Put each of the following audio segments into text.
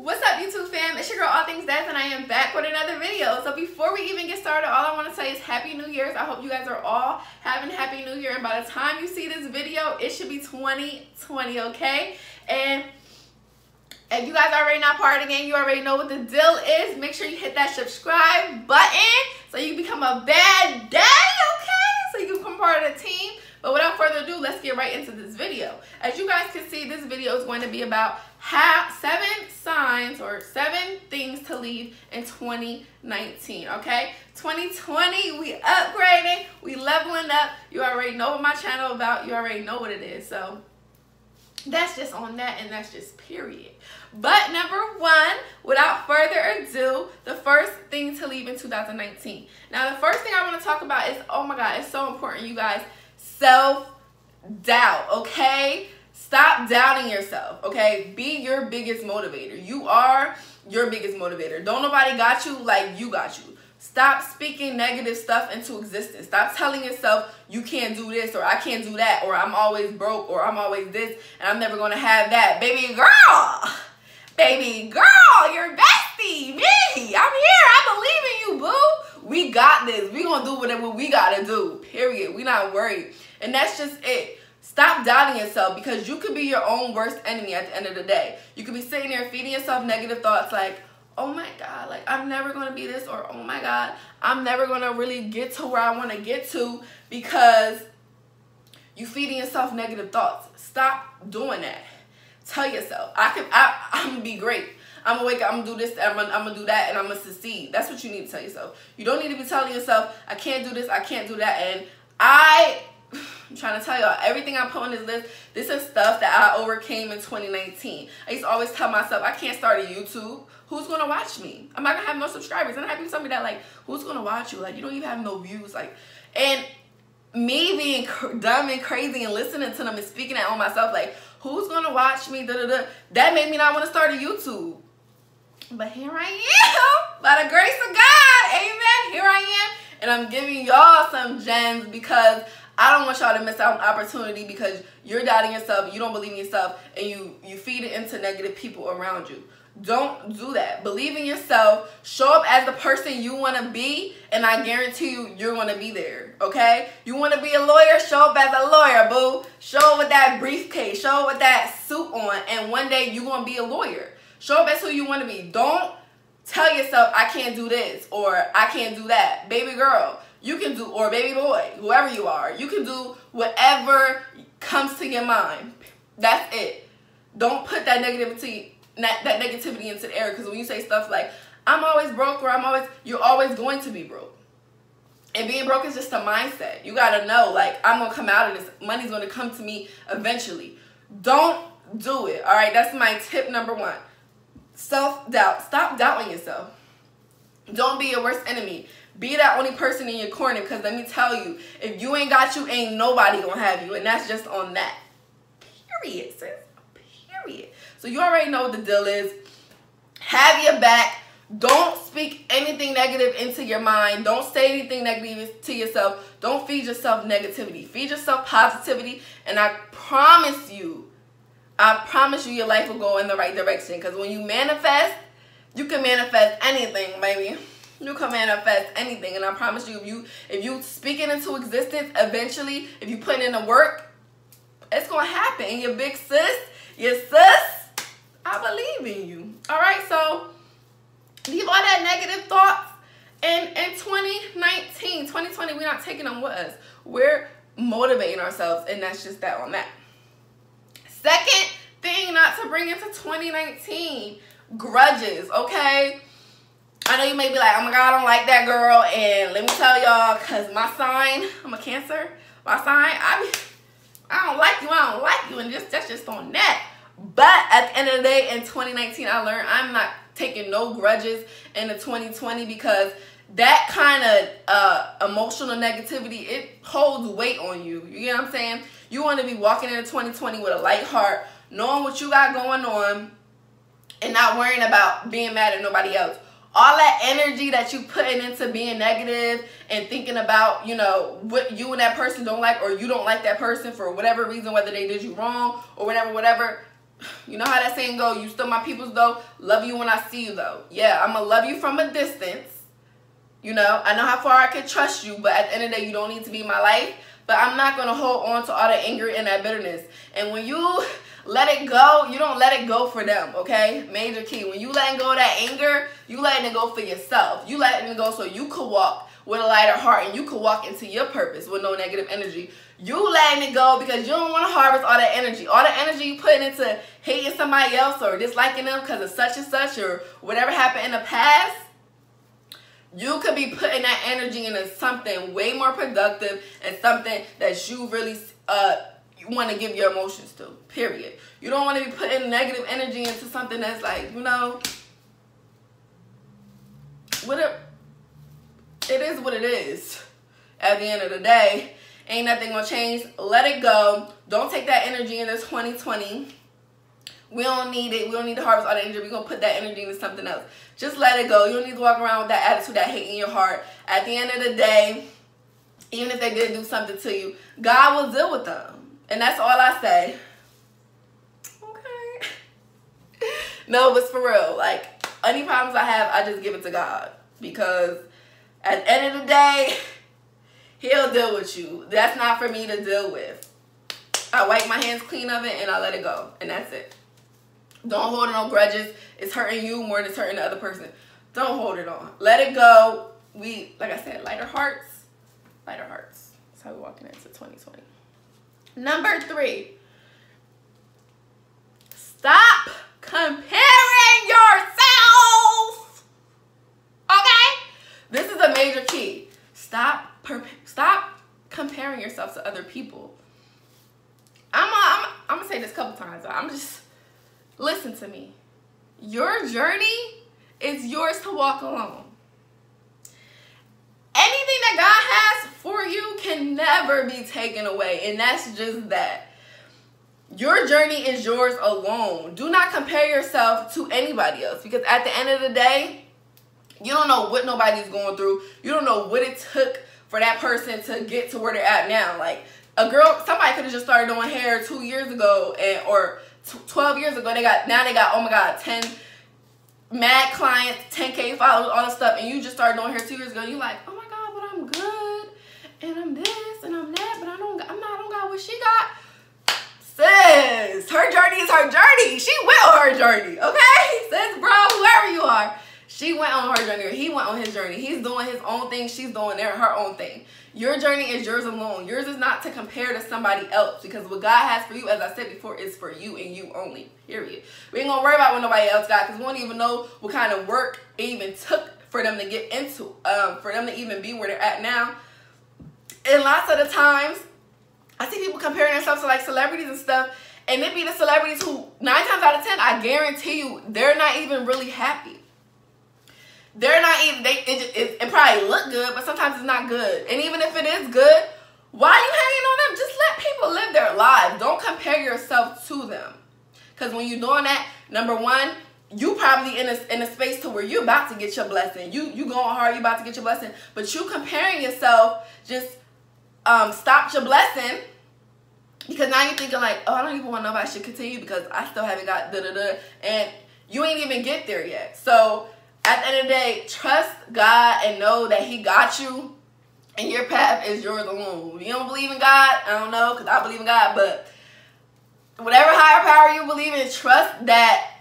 What's up, YouTube fam? It's your girl, All Things Death, and I am back with another video. So before we even get started, all I want to say is Happy New Year's. I hope you guys are all having Happy New Year, and by the time you see this video, it should be 2020, okay? And if you guys are already not part of the gang, you already know what the deal is. Make sure you hit that subscribe button so you can become a bad daddy, okay? So you can become part of the team. But without further ado, let's get right into this video. As you guys can see, this video is going to be about 7 signs or 7 things to leave in 2019, okay? 2020, we upgrading, we leveling up. You already know what my channel about. You already know what it is. So that's just on that, and that's just period. But number one, without further ado, the first thing to leave in 2019. Now, the first thing I want to talk about is, oh my God, it's so important, you guys. Self-doubt, okay? Stop doubting yourself, okay? Be your biggest motivator. You are your biggest motivator. Don't nobody got you like you got you. Stop speaking negative stuff into existence. Stop telling yourself you can't do this, or I can't do that, or I'm always broke, or I'm always this, and I'm never going to have that. Baby girl, you're bestie, me. I'm here. I believe in you, boo. We got this. We going to do whatever we got to do, period. We not worried. And that's just it. Stop doubting yourself, because you could be your own worst enemy at the end of the day. You could be sitting there feeding yourself negative thoughts like, oh my God, like I'm never going to be this, or oh my God, I'm never going to really get to where I want to get to, because you feeding yourself negative thoughts. Stop doing that. Tell yourself, I'm going to be great. I'm going to wake up, I'm going to do this, I'm going to do that, and I'm going to succeed. That's what you need to tell yourself. You don't need to be telling yourself, I can't do this, I can't do that. And I'm trying to tell y'all, everything I put on this list, this is stuff that I overcame in 2019. I used to always tell myself, I can't start a YouTube. Who's going to watch me? I'm not going to have no subscribers. And I have people tell me that, like, who's going to watch you? Like, you don't even have no views. Like, and me being dumb and crazy and listening to them and speaking that on myself, like, who's going to watch me? That made me not want to start a YouTube. But here I am, by the grace of God, amen. Here I am, and I'm giving y'all some gems, because I don't want y'all to miss out on opportunity, because you're doubting yourself, you don't believe in yourself, and you feed it into negative people around you. Don't do that. Believe in yourself. Show up as the person you want to be, and I guarantee you, you're going to be there, okay? You want to be a lawyer? Show up as a lawyer, boo. Show up with that briefcase. Show up with that suit on, and one day you're going to be a lawyer. Show up as who you want to be. Don't tell yourself, I can't do this, or I can't do that. Baby girl, you can do, or baby boy, whoever you are, you can do whatever comes to your mind. That's it. Don't put that negativity into the air, because when you say stuff like, I'm always broke, or you're always going to be broke. And being broke is just a mindset. You got to know, like, I'm going to come out of this. Money's going to come to me eventually. Don't do it, all right? That's my tip number one. Self-doubt. Stop doubting yourself. Don't be your worst enemy. Be that only person in your corner, because let me tell you, if you ain't got you, ain't nobody gonna have you, and that's just on that. Period, sis. Period. So you already know what the deal is. Have your back. Don't speak anything negative into your mind. Don't say anything negative to yourself. Don't feed yourself negativity. Feed yourself positivity, and I promise you, your life will go in the right direction. Because when you manifest, you can manifest anything, baby. You can manifest anything. And I promise you, if you speak it into existence, eventually, if you put in the work, it's going to happen. And your big sis, I believe in you. All right, so leave all that negative thoughts. And in 2019, 2020, we're not taking them with us. We're motivating ourselves, and that's just that on that. Second thing not to bring into 2019, grudges, okay? I know you may be like, oh my God, I don't like that girl. And let me tell y'all, because my sign, I'm a Cancer. My sign, I don't like you, and that's just on that. But at the end of the day, in 2019, I learned I'm not taking no grudges into 2020, because that kind of emotional negativity, it holds weight on you. You get what I'm saying? You want to be walking into 2020 with a light heart, knowing what you got going on, and not worrying about being mad at nobody else. All that energy that you putting into being negative and thinking about, you know, what you and that person don't like, or you don't like that person for whatever reason, whether they did you wrong or whatever, You know how that saying go, you still my peoples though, love you when I see you though. Yeah, I'm gonna love you from a distance. You know, I know how far I can trust you, but at the end of the day, you don't need to be in my life. But I'm not gonna hold on to all the anger and that bitterness. And when you let it go, you don't let it go for them, okay? Major key. When you letting go of that anger, you letting it go for yourself. You letting it go so you could walk with a lighter heart and you could walk into your purpose with no negative energy. You letting it go because you don't want to harvest all that energy. All the energy you putting into hating somebody else or disliking them because of such and such or whatever happened in the past, you could be putting that energy into something way more productive and something that you really want to give your emotions to, period. You don't want to be putting negative energy into something that's like, you know, it is what it is. At the end of the day, ain't nothing gonna change. Let it go. Don't take that energy into 2020. We don't need it. We don't need to harvest all the energy. We're gonna put that energy into something else. Just let it go. You don't need to walk around with that attitude, that hate in your heart. At the end of the day, even if they did do something to you, God will deal with them. And that's all I say. Okay. No, but for real, like, any problems I have, I just give it to God. Because at the end of the day, He'll deal with you. That's not for me to deal with. I wipe my hands clean of it and I let it go. And that's it. Don't hold no grudges. It's hurting you more than it's hurting the other person. Don't hold it on. Let it go. We, like I said, lighter hearts. Lighter hearts. That's how we're walking into 2020. Number 3. Stop comparing yourself. Okay? This is a major key. Stop comparing yourself to other people. I'm gonna say this a couple times. Listen to me. Your journey is yours to walk alone. Anything that God has for you can never be taken away, and that's just that. Your journey is yours alone. Do not compare yourself to anybody else, because at the end of the day, you don't know what nobody's going through. You don't know what it took for that person to get to where they're at now. Like, a girl, somebody could have just started doing hair 2 years ago or 12 years ago. Now they got, oh my God, 10 mad clients, 10K followers, all this stuff, and you just started doing hair 2 years ago. And you're like, oh my God, but I'm good, and I'm this, and I'm that, but I don't got what she got. Sis, her journey is her journey. She went on her journey, okay? Sis, bro, whoever you are. She went on her journey, or he went on his journey. He's doing his own thing. She's doing her own thing. Your journey is yours alone. Yours is not to compare to somebody else, because what God has for you, as I said before, is for you and you only, period. We ain't going to worry about what nobody else got, because we don't even know what kind of work it even took for them to get into, for them to even be where they're at now. And lots of the times, I see people comparing themselves to like celebrities and stuff, and it be the celebrities who 9 times out of 10, I guarantee you, they're not even really happy. They're not even, it probably look good, but sometimes it's not good. And even if it is good, why are you hanging on them? Just let people live their lives. Don't compare yourself to them. Because when you're doing that, number one, you probably in a space to where you're about to get your blessing. You going hard, you about to get your blessing. But you comparing yourself just stopped your blessing. Because now you're thinking like, oh, I don't even want nobody should continue because I still haven't got da-da-da. And you ain't even get there yet. So at the end of the day, trust God and know that He got you, and your path is yours alone. If you don't believe in God, I don't know, because I believe in God, but whatever higher power you believe in, trust that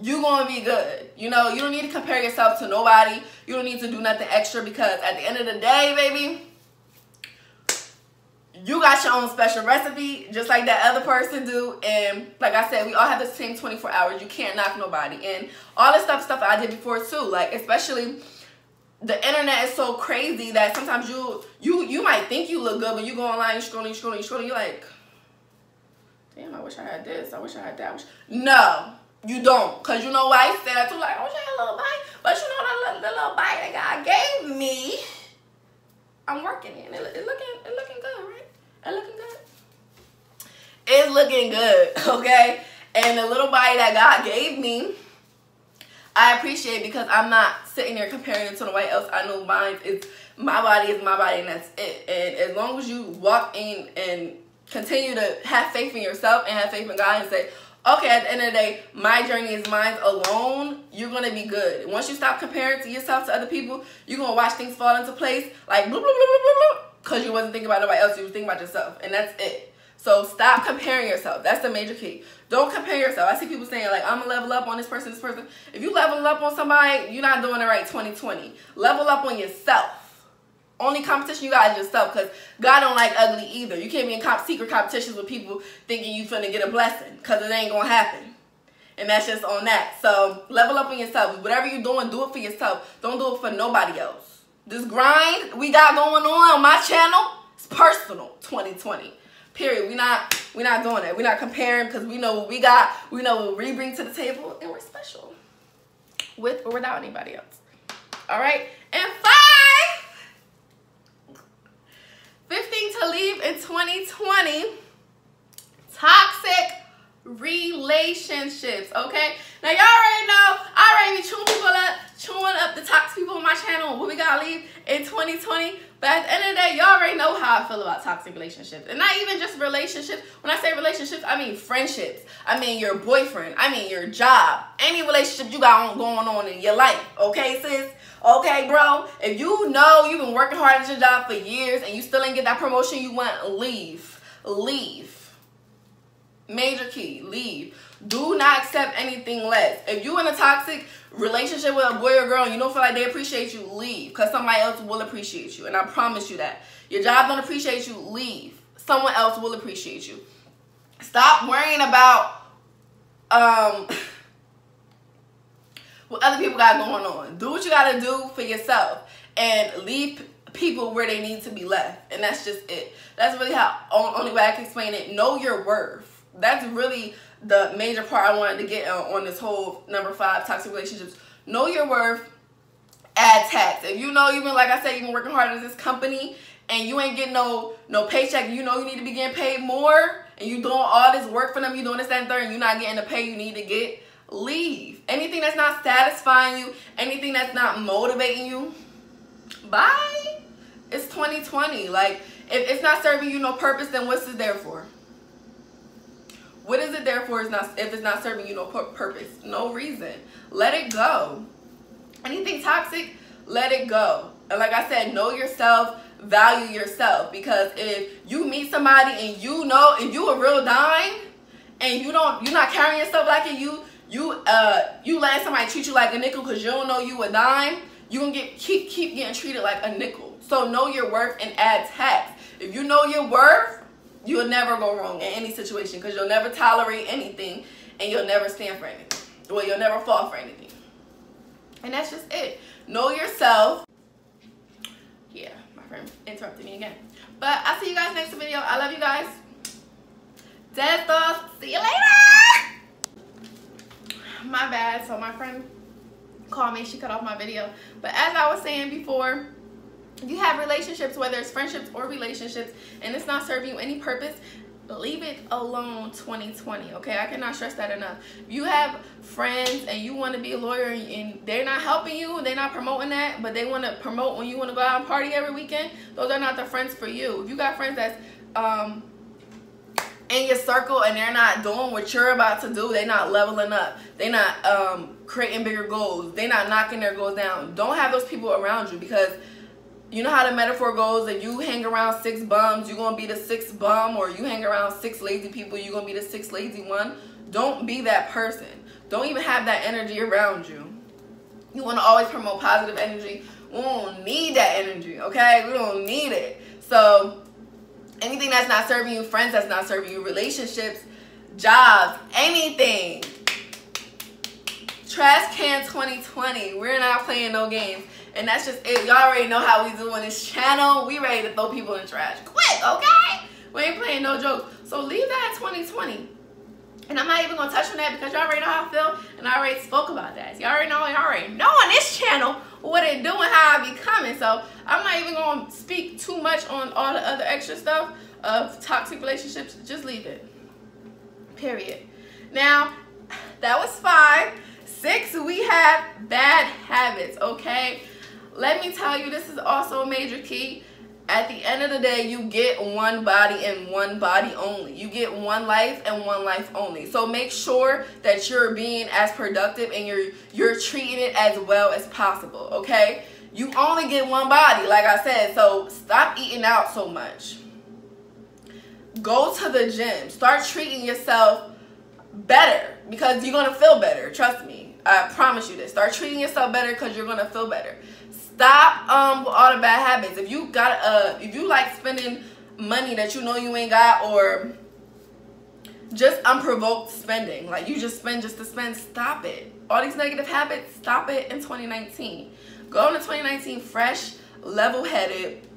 you're going to be good. You know, you don't need to compare yourself to nobody. You don't need to do nothing extra, because at the end of the day, baby, you got your own special recipe, just like that other person do. And like I said, we all have the same 24 hours. You can't knock nobody. And all this stuff I did before too. Like, especially the internet is so crazy that sometimes you might think you look good, but you go online, you scrolling, you're like, damn, I wish I had this. I wish I had that. No, you don't. Because you know why I said that too. Like, I wish I had a little bite. But you know the little bite that God gave me, I'm working in. It's looking good, right? It's looking good. It's looking good, okay? And the little body that God gave me, I appreciate, because I'm not sitting there comparing it to nobody else. I know mine is my body, and that's it. And as long as you walk in and continue to have faith in yourself and have faith in God and say, okay, at the end of the day, my journey is mine alone, you're going to be good. Once you stop comparing to yourself to other people, you're going to watch things fall into place like blah, blah, blah, blah, blah, because you wasn't thinking about nobody else, you was thinking about yourself. And that's it. So stop comparing yourself. That's the major key. Don't compare yourself. I see people saying like, I'm going to level up on this person, this person. If you level up on somebody, you're not doing it right 2020. Level up on yourself. Only competition you got is yourself, because God don't like ugly either. You can't be in secret competitions with people thinking you finna get a blessing, because it ain't gonna happen. And that's just on that. So level up on yourself. Whatever you're doing, do it for yourself. Don't do it for nobody else. This grind we got going on my channel is personal 2020. Period. We're not doing that. We're not comparing, because we know what we got. We know what we bring to the table, and we're special. With or without anybody else. Alright? And 15 to leave in 2020. Toxic relationships, okay? Now, y'all already know, I already be chewing up the toxic people on my channel, what we gotta leave in 2020. But at the end of the day, y'all already know how I feel about toxic relationships. And not even just relationships. When I say relationships, I mean friendships. I mean your boyfriend. I mean your job. Any relationship you got going on in your life, okay, sis? Okay, bro, if you know you've been working hard at your job for years and you still ain't get that promotion you want, leave. Leave. Major key, leave. Do not accept anything less. If you in a toxic relationship with a boy or girl and you don't feel like they appreciate you, leave. Because somebody else will appreciate you. And I promise you that. Your job don't appreciate you, leave. Someone else will appreciate you. Stop worrying about what other people got going on. Do what you got to do for yourself and leave people where they need to be left. And that's just it. That's really how only way I can explain it. Know your worth. That's really the major part I wanted to get on this whole number 5, toxic relationships. Know your worth. Add tax. If you know you've been, like I said, you've been working hard at this company and you ain't getting no paycheck, you know you need to be getting paid more, and you doing all this work for them, you doing this, that, and third, and you're not getting the pay you need to get, leave. Anything that's not satisfying you, anything that's not motivating you, bye. It's 2020. Like, if it's not serving you no purpose, then what's it there for? What is it there for if it's not serving you no purpose? No reason. Let it go. Anything toxic, let it go. And like I said, know yourself, value yourself. Because if you meet somebody and you know, if you a real dime and you're not carrying yourself like it, you letting somebody treat you like a nickel because you don't know you a dime, you gonna keep getting treated like a nickel. So know your worth and add tax. If you know your worth, you'll never go wrong in any situation, because you'll never tolerate anything and you'll never stand for anything. Well, you'll never fall for anything. And that's just it. Know yourself. Yeah, my friend interrupted me again. But I'll see you guys next video. I love you guys. Dead thoughts. See you later. My bad. So my friend called me. She cut off my video. But as I was saying before, if you have relationships, whether it's friendships or relationships, and it's not serving you any purpose, leave it alone 2020, okay? I cannot stress that enough. If you have friends and you want to be a lawyer and they're not helping you, they're not promoting that, but they want to promote when you want to go out and party every weekend, those are not the friends for you. If you got friends that's in your circle and they're not doing what you're about to do, they're not leveling up, they're not creating bigger goals, they're not knocking their goals down, don't have those people around you. Because you know how the metaphor goes, if you hang around 6 bums, you're going to be the 6th bum, or you hang around 6 lazy people, you're going to be the 6th lazy one. Don't be that person. Don't even have that energy around you. You want to always promote positive energy. We don't need that energy, okay? We don't need it. So anything that's not serving you, friends that's not serving you, relationships, jobs, anything. Trash can 2020. We're not playing no games. And that's just it. Y'all already know how we do on this channel. We ready to throw people in the trash quick, okay? We ain't playing no jokes. So leave that in 2020. And I'm not even going to touch on that because y'all already know how I feel. And I already spoke about that. Y'all already know on this channel what it doing, how I be coming. So I'm not even going to speak too much on all the other extra stuff of toxic relationships. Just leave it. Period. Now, that was 5. 6, we have bad habits, okay? Let me tell you, this is also a major key. At the end of the day, you get one body and one body only. You get one life and one life only. So make sure that you're being as productive and you're treating it as well as possible, okay? You only get one body, like I said, so stop eating out so much. Go to the gym. Start treating yourself better because you're going to feel better. Trust me. I promise you this. Start treating yourself better because you're going to feel better. Stop with all the bad habits. If you like spending money that you know you ain't got, or just unprovoked spending, like you just spend just to spend, stop it. All these negative habits, stop it in 2019. Go into 2019 fresh, level-headed,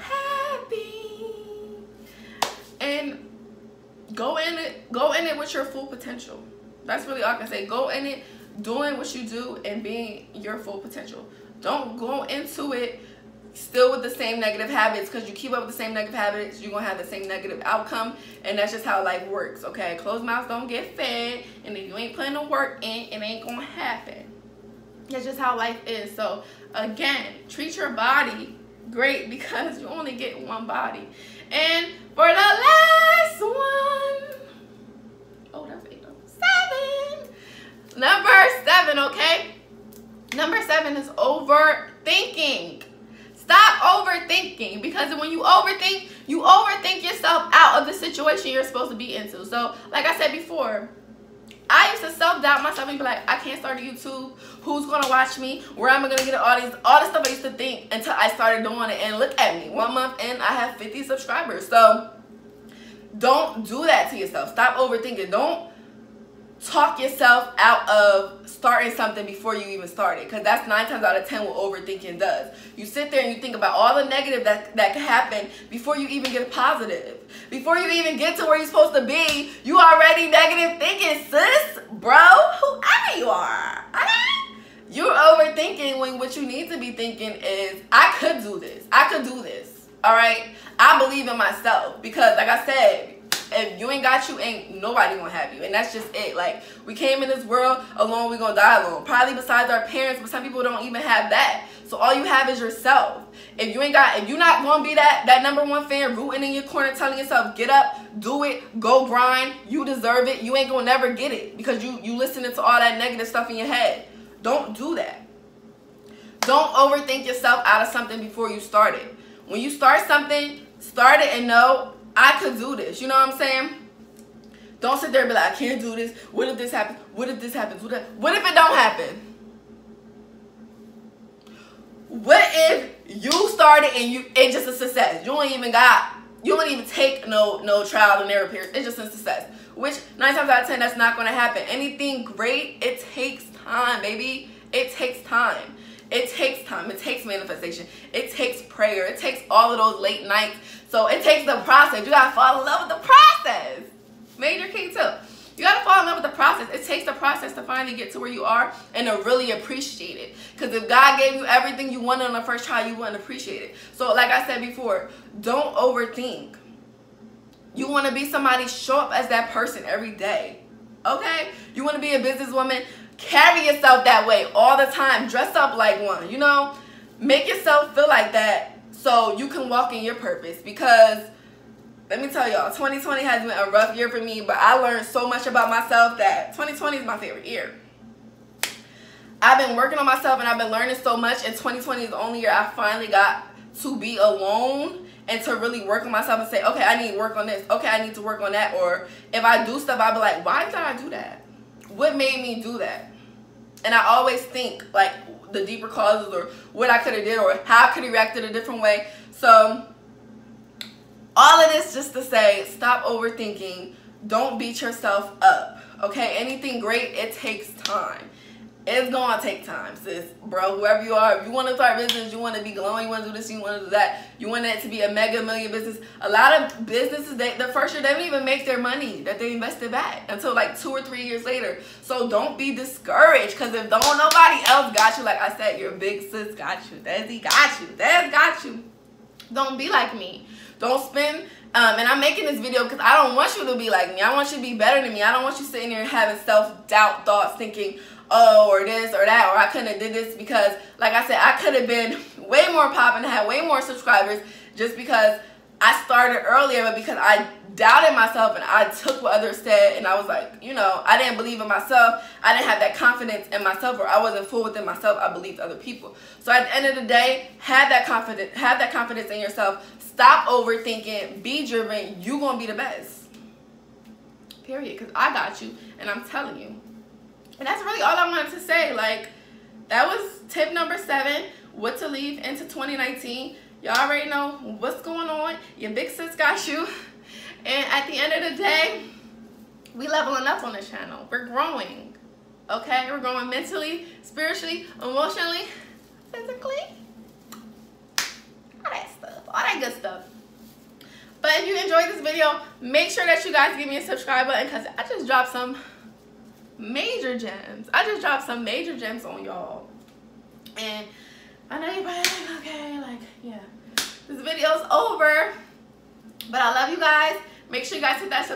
happy, and go in it with your full potential. That's really all I can say. Go in it doing what you do and being your full potential. Don't go into it still with the same negative habits, because you keep up with the same negative habits, you're gonna have the same negative outcome, and that's just how life works, okay? Closed mouths don't get fed, and if you ain't putting the work in, it ain't gonna happen. That's just how life is. So again, treat your body great because you only get one body. And for the last one, oh, that's 8, 7. Number 7, okay? Number 7 is overthinking. Stop overthinking, because when you overthink yourself out of the situation you're supposed to be into. So, like I said before, I used to self-doubt myself and be like, I can't start a YouTube. Who's gonna watch me? Where am I gonna get an audience? All the stuff I used to think until I started doing it. And look at me, 1 month in, I have 50 subscribers. So don't do that to yourself. Stop overthinking. Don't talk yourself out of starting something before you even start it, because that's 9 times out of 10 what overthinking does. You sit there and you think about all the negative that can happen before you even get a positive. Before you even get to where you're supposed to be, you already negative thinking, sis, bro, whoever you are, okay? You're overthinking when what you need to be thinking is, I could do this. I could do this, all right? I believe in myself, because like I said, if you ain't got you, ain't nobody gonna have you. And that's just it. Like, we came in this world alone, we gonna die alone. Probably besides our parents, but some people don't even have that. So all you have is yourself. If you're not gonna be that #1 fan rooting in your corner, telling yourself, get up, do it, go grind, you deserve it, you ain't gonna never get it, because you listening to all that negative stuff in your head. Don't do that. Don't overthink yourself out of something before you start it. When you start something, start it and know, I could do this. You know what I'm saying? Don't sit there and be like, I can't do this. What if this happens? What if this happens? What if it don't happen? What if you started and it's just a success? You don't even take no trial and error period. It's just a success. Which 9 times out of 10, that's not going to happen. Anything great, it takes time, baby. It takes time. It takes time. It takes manifestation. It takes prayer. It takes all of those late nights. So it takes the process. You got to fall in love with the process. Major key too. You got to fall in love with the process. It takes the process to finally get to where you are and to really appreciate it. Because if God gave you everything you wanted on the first try, you wouldn't appreciate it. So like I said before, don't overthink. You want to be somebody, show up as that person every day. Okay? You want to be a businesswoman, carry yourself that way all the time. Dress up like one, you know? Make yourself feel like that so you can walk in your purpose. Because let me tell y'all, 2020 has been a rough year for me, but I learned so much about myself that 2020 is my favorite year. I've been working on myself and I've been learning so much, and 2020 is the only year I finally got to be alone and to really work on myself and say, okay, I need to work on this. Okay, I need to work on that. Or if I do stuff, I'll be like, why did I do that? What made me do that? And I always think like the deeper causes, or what I could have did, or how I could have reacted a different way. So all of this just to say, stop overthinking. Don't beat yourself up, okay? Anything great, it takes time. It's going to take time, sis, bro. Whoever you are, if you want to start business, you want to be glowing, you want to do this, you want to do that, you want it to be a mega million business. A lot of businesses, the first year, they don't even make their money that they invested back until like 2 or 3 years later. So don't be discouraged, because if don't nobody else got you, like I said, your big sis got you, Desi got you, Dad got you. Don't be like me. Don't spend, and I'm making this video because I don't want you to be like me. I want you to be better than me. I don't want you sitting there having self-doubt thoughts, thinking, oh, or this or that, or I couldn't have did this, because like I said, I could have been way more popping, had way more subscribers, just because I started earlier, but because I doubted myself and I took what others said, and I was like, you know, I didn't believe in myself. I didn't have that confidence in myself, or I wasn't full within myself. I believed other people. So at the end of the day, have that confidence in yourself. Stop overthinking. Be driven. You gonna be the best. Period. Because I got you, and I'm telling you. And that's really all I wanted to say. Like, that was tip number 7. What to leave into 2019. Y'all already know what's going on. Your big sis got you. And at the end of the day, we leveling up on this channel. We're growing. Okay? We're growing mentally, spiritually, emotionally, physically. All that stuff. All that good stuff. But if you enjoyed this video, make sure that you guys give me a subscribe button, because I just dropped some major gems. I just dropped some major gems on y'all. And I know you're probably like, okay, like, yeah, this video's over. But I love you guys. Make sure you guys hit that subscribe